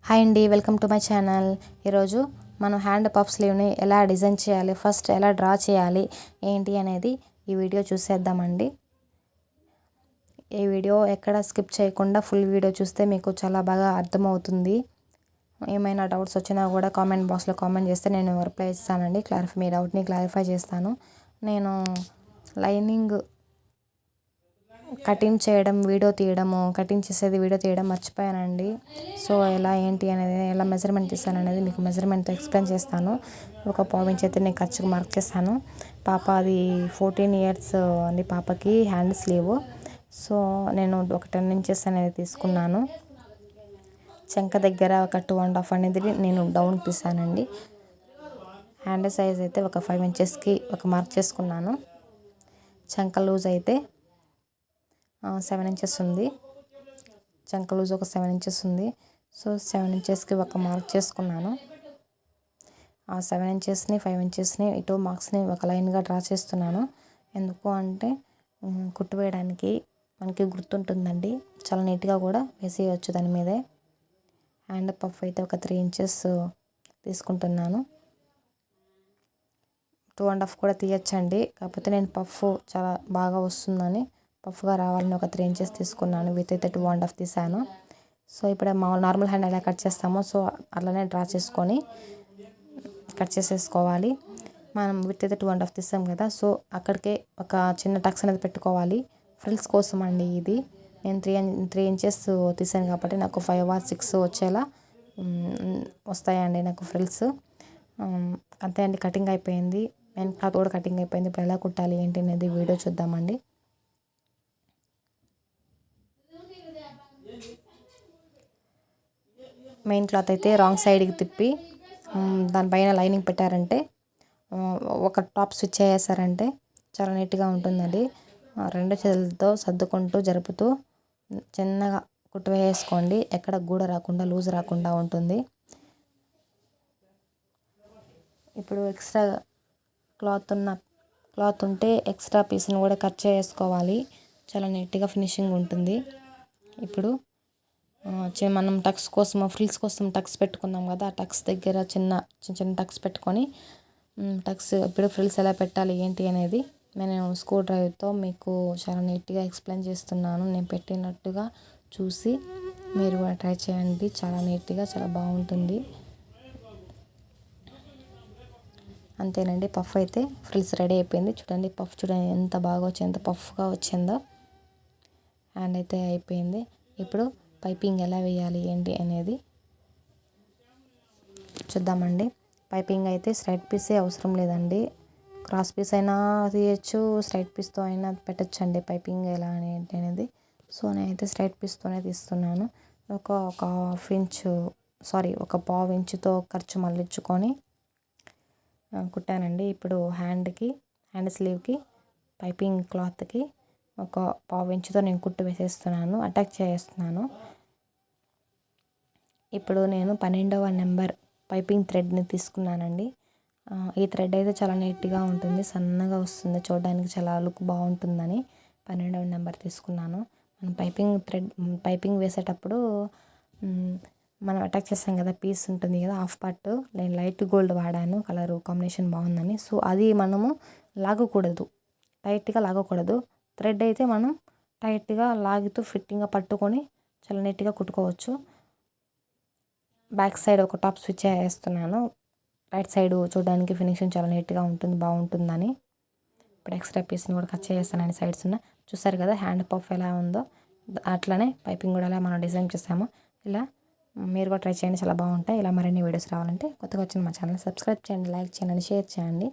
Hi అండి, welcome to my channel. ఈరోజు మనం హ్యాండ్ పఫ్ స్లీవ్ని ఎలా డిజైన్ చేయాలి, ఫస్ట్ ఎలా డ్రా చేయాలి ఏంటి అనేది ఈ వీడియో చూసేద్దామండి. ఈ వీడియో ఎక్కడ స్కిప్ చేయకుండా ఫుల్ వీడియో చూస్తే మీకు చాలా బాగా అర్థమవుతుంది. ఏమైనా డౌట్స్ వచ్చినా కూడా కామెంట్ బాక్స్లో కామెంట్ చేస్తే నేను రిప్లై ఇస్తానండి. మీ డౌట్ని క్లారిఫై చేస్తాను. నేను లైనింగ్ కటింగ్ చేయడం కటింగ్ చేసేది వీడియో తీయడం మర్చిపోయానండి. సో ఎలా ఏంటి అనేది, ఎలా మెజర్మెంట్ తీస్తాను అనేది మీకు మెజర్మెంట్తో ఎక్స్ప్లెయిన్ చేస్తాను. ఒక పావు ఇంచ్ అయితే నేను ఖర్చుకు మార్క్ చేస్తాను. పాప అది 14 ఇయర్స్ అండి పాపకి హ్యాండ్ స్లీవ్. సో నేను ఒక 10 ఇంచెస్ అనేది తీసుకున్నాను. చెంక దగ్గర ఒక 2.5 అనేది నేను డౌన్ తీసానండి. హ్యాండ్ సైజ్ అయితే ఒక 5 ఇంచెస్కి ఒక మార్క్ చేసుకున్నాను. చంక లూజ్ అయితే 7 ఇంచెస్ ఉంది. చంక లూజ్ ఒక 7 ఇంచెస్ ఉంది. సో 7 ఇంచెస్కి ఒక మార్క్ చేసుకున్నాను. ఆ 7 ఇంచెస్ని 5 ఇంచెస్ని ఇటు మార్క్స్ని ఒక లైన్గా డ్రా చేస్తున్నాను. ఎందుకు అంటే కుట్టు వేయడానికి మనకి గుర్తుంటుందండి. చాలా నీట్గా కూడా వేసేయచ్చు దాని మీదే. హ్యాండ్ పఫ్ అయితే ఒక 3 ఇంచెస్ తీసుకుంటున్నాను. 2.5 కూడా తీయచ్చండి. కాకపోతే నేను పఫ్ చాలా బాగా వస్తుందని, పఫ్గా రావాలని ఒక 3 ఇంచెస్ తీసుకున్నాను. విత్ అయితే 2.5 తీసాను. సో ఇప్పుడు నార్మల్ హ్యాండ్ ఎలా కట్ చేస్తామో సో అట్లనే డ్రా చేసుకొని కట్ చేసేసుకోవాలి. మనం విత్ అయితే 2.5 తీసాం కదా, సో అక్కడికే ఒక చిన్న టక్స్ అనేది పెట్టుకోవాలి. ఫ్రిల్స్ కోసం అండి ఇది. నేను 3 ఇంచెస్ తీసాను కాబట్టి నాకు 5 or 6 వచ్చేలా వస్తాయండి నాకు ఫ్రిల్స్. అంతే అండి, కటింగ్ అయిపోయింది. మెయిన్ క్లాత్ కూడా కటింగ్ అయిపోయింది. ఇప్పుడు ఎలా కుట్టాలి ఏంటి అనేది వీడియో చూద్దామండి. మెయిన్ క్లాత్ అయితే రాంగ్ సైడ్కి తిప్పి దానిపైన లైనింగ్ పెట్టారంటే, ఒక టాప్ స్టిచ్ చేసారంటే చాలా నీట్గా ఉంటుందండి. 2 చేతులతో సర్దుకుంటూ జరుపుతూ చిన్నగా కుట్టు వేసుకోండి. ఎక్కడ గూడ రాకుండా, లూజ్ రాకుండా ఉంటుంది. ఇప్పుడు ఎక్స్ట్రా క్లాత్ ఉంటే ఎక్స్ట్రా పీస్ని కూడా కట్ చేసుకోవాలి. చాలా నీట్గా ఫినిషింగ్ ఉంటుంది. ఇప్పుడు మనం టక్స్ కోసం, ఫ్రిల్స్ కోసం టక్స్ పెట్టుకున్నాం కదా, ఆ టక్స్ దగ్గర చిన్న టక్స్ పెట్టుకొని ఇప్పుడు ఫ్రిల్స్ ఎలా పెట్టాలి ఏంటి అనేది నేను స్క్రూ డ్రైవర్తో మీకు చాలా నీట్గా ఎక్స్ప్లెయిన్ చేస్తున్నాను. నేను పెట్టినట్టుగా చూసి మీరు కూడా ట్రై చేయండి. చాలా నీట్గా, చాలా బాగుంటుంది. అంతేనండి, పఫ్ అయితే ఫ్రిల్స్ రెడీ అయిపోయింది. చూడండి పఫ్ చూడండి ఎంత బాగా వచ్చిందో, ఎంత పఫ్గా వచ్చిందో. హ్యాండ్ అయితే అయిపోయింది. ఇప్పుడు పైపింగ్ ఎలా వేయాలి ఏంటి అనేది చూద్దామండి. పైపింగ్ అయితే స్ట్రైట్ పీసే అవసరం లేదండి. క్రాస్ పీస్ అయినా తీయచ్చు, స్ట్రైట్ పీస్తో అయినా పెట్టచ్చండి పైపింగ్ ఎలా ఏంటి అనేది. సో నేనైతే స్ట్రైట్ పీస్తోనే తీస్తున్నాను. ఒక పావు ఇంచుతో ఖర్చు మళ్ళించుకొని కుట్టానండి. ఇప్పుడు హ్యాండ్ స్లీవ్కి పైపింగ్ క్లాత్కి ఒక పావు ఇంచుతో నేను కుట్టు వేసేస్తున్నాను, అటాచ్ చేస్తున్నాను. ఇప్పుడు నేను 12వ నెంబర్ పైపింగ్ థ్రెడ్ని తీసుకున్నానండి. ఈ థ్రెడ్ అయితే చాలా నీట్గా ఉంటుంది, సన్నగా వస్తుంది, చూడడానికి చాలా లుక్ బాగుంటుందని 12వ నెంబర్ తీసుకున్నాను. మనం పైపింగ్ వేసేటప్పుడు మనం అటాచ్ చేస్తాం కదా, పీస్ ఉంటుంది కదా, హాఫ్ పార్ట్ నేను లైట్ గోల్డ్ వాడాను, కలర్ కాంబినేషన్ బాగుందని. సో అది మనము టైట్గా లాగకూడదు. థ్రెడ్ అయితే మనం టైట్గా లాగుతూ ఫిట్టింగ్గా పట్టుకొని చాలా నీట్గా కుట్టుకోవచ్చు. బ్యాక్ సైడ్ ఒక టాప్ స్టిచ్ వేస్తున్నాను. రైట్ సైడ్ చూడడానికి ఫినిషింగ్ చాలా నీట్గా ఉంటుంది, బాగుంటుందని. ఇప్పుడు ఎక్స్ట్రా పీస్ని కూడా కట్ చేస్తానండి సైడ్స్ ఉన్న. చూసారు కదా హ్యాండ్ పఫ్ ఎలా ఉందో, అట్లనే పైపింగ్ కూడా ఎలా మనం డిజైన్ చేస్తామో ఇలా మీరు కూడా ట్రై చేయండి, చాలా బాగుంటాయి. ఇలా మరిన్ని వీడియోస్ రావాలంటే కొత్తగా వచ్చిన మా ఛానల్ సబ్స్క్రైబ్ చేయండి, లైక్ చేయండి, షేర్ చేయండి.